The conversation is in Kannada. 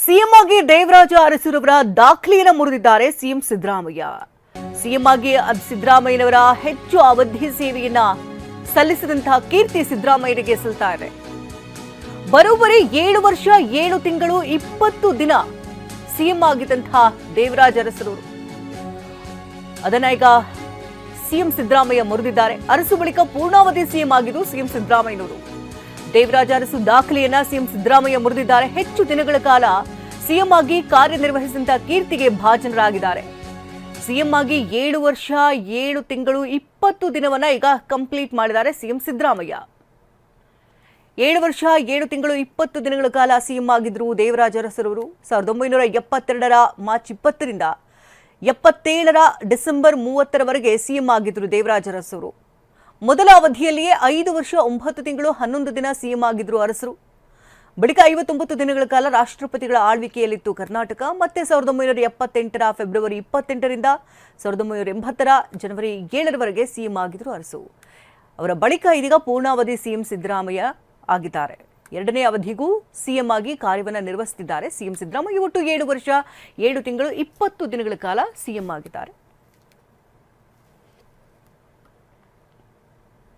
ಸಿಎಂ ಆಗಿ ದೇವರಾಜ ಅರಸುರವರ ದಾಖಲೆಯನ್ನು ಮುರಿದಿದ್ದಾರೆ ಸಿಎಂ ಸಿದ್ದರಾಮಯ್ಯ. ಸಿಎಂ ಆಗಿ ಸಿದ್ದರಾಮಯ್ಯನವರ ಹೆಚ್ಚು ಅವಧಿ ಸೇವೆಯನ್ನ ಸಲ್ಲಿಸಿದಂತಹ ಕೀರ್ತಿ ಸಿದ್ದರಾಮಯ್ಯರಿಗೆ ಸಲ್ತಾ ಇದೆ. ಬರೋಬ್ಬರಿ 7 ವರ್ಷ 7 ತಿಂಗಳು 20 ದಿನ ಸಿಎಂ ಆಗಿದ್ದಂತಹ ದೇವರಾಜ ಅರಸುರವರು ಅದನ್ನ ಈಗ ಸಿಎಂ ಸಿದ್ದರಾಮಯ್ಯ ಮುರಿದಿದ್ದಾರೆ. ಅರಸು ಬಳಿಕ ಪೂರ್ಣಾವಧಿ ಸಿಎಂ ಆಗಿದ್ದು ಸಿಎಂ ಸಿದ್ದರಾಮಯ್ಯನವರು. ದೇವರಾಜ ಅರಸು ದಾಖಲೆಯನ್ನ ಸಿಎಂ ಸಿದ್ದರಾಮಯ್ಯ ಮುರಿದಿದ್ದಾರೆ. ಹೆಚ್ಚು ದಿನಗಳ ಕಾಲ ಸಿಎಂ ಆಗಿ ಕಾರ್ಯನಿರ್ವಹಿಸಿದಂತಹ ಕೀರ್ತಿಗೆ ಭಾಜನರಾಗಿದ್ದಾರೆ. ಸಿಎಂ ಆಗಿ 7 ವರ್ಷ 7 ತಿಂಗಳು 20 ದಿನವನ್ನ ಈಗ ಕಂಪ್ಲೀಟ್ ಮಾಡಿದ್ದಾರೆ ಸಿಎಂ ಸಿದ್ದರಾಮಯ್ಯ. 7 ವರ್ಷ 7 ತಿಂಗಳು 20 ದಿನಗಳ ಕಾಲ ಸಿಎಂ ಆಗಿದ್ರು ದೇವರಾಜ ಅರಸುರವರು. 1972ರ ಮಾರ್ಚ್ 20ರಿಂದ 77ರ ಡಿಸೆಂಬರ್ 30ರವರೆಗೆ ಸಿಎಂ ಆಗಿದ್ರು ದೇವರಾಜ ಅರಸುರವರು. ಮೊದಲ ಅವಧಿಯಲ್ಲಿಯೇ 5 ವರ್ಷ 9 ತಿಂಗಳು 11 ದಿನ ಸಿಎಂ ಆಗಿದ್ರು ಅರಸರು. ಬಳಿಕ 59 ದಿನಗಳ ಕಾಲ ರಾಷ್ಟ್ರಪತಿಗಳ ಆಳ್ವಿಕೆಯಲ್ಲಿತ್ತು ಕರ್ನಾಟಕ. ಮತ್ತೆ 1978ರ ಫೆಬ್ರವರಿ 28ರಿಂದ 1980ರ ಜನವರಿ 7ರವರೆಗೆ ಸಿಎಂ ಆಗಿದ್ರು ಅರಸು. ಅವರ ಬಳಿಕ ಇದೀಗ ಪೂರ್ಣಾವಧಿ ಸಿಎಂ ಸಿದ್ದರಾಮಯ್ಯ ಆಗಿದ್ದಾರೆ. 2ನೇ ಅವಧಿಗೂ ಸಿಎಂ ಆಗಿ ಕಾರ್ಯವನ್ನು ನಿರ್ವಹಿಸುತ್ತಿದ್ದಾರೆ ಸಿಎಂ ಸಿದ್ದರಾಮಯ್ಯ. ಒಟ್ಟು 7 ವರ್ಷ 7 ತಿಂಗಳು 20 ದಿನಗಳ ಕಾಲ ಸಿಎಂ ಆಗಿದ್ದಾರೆ.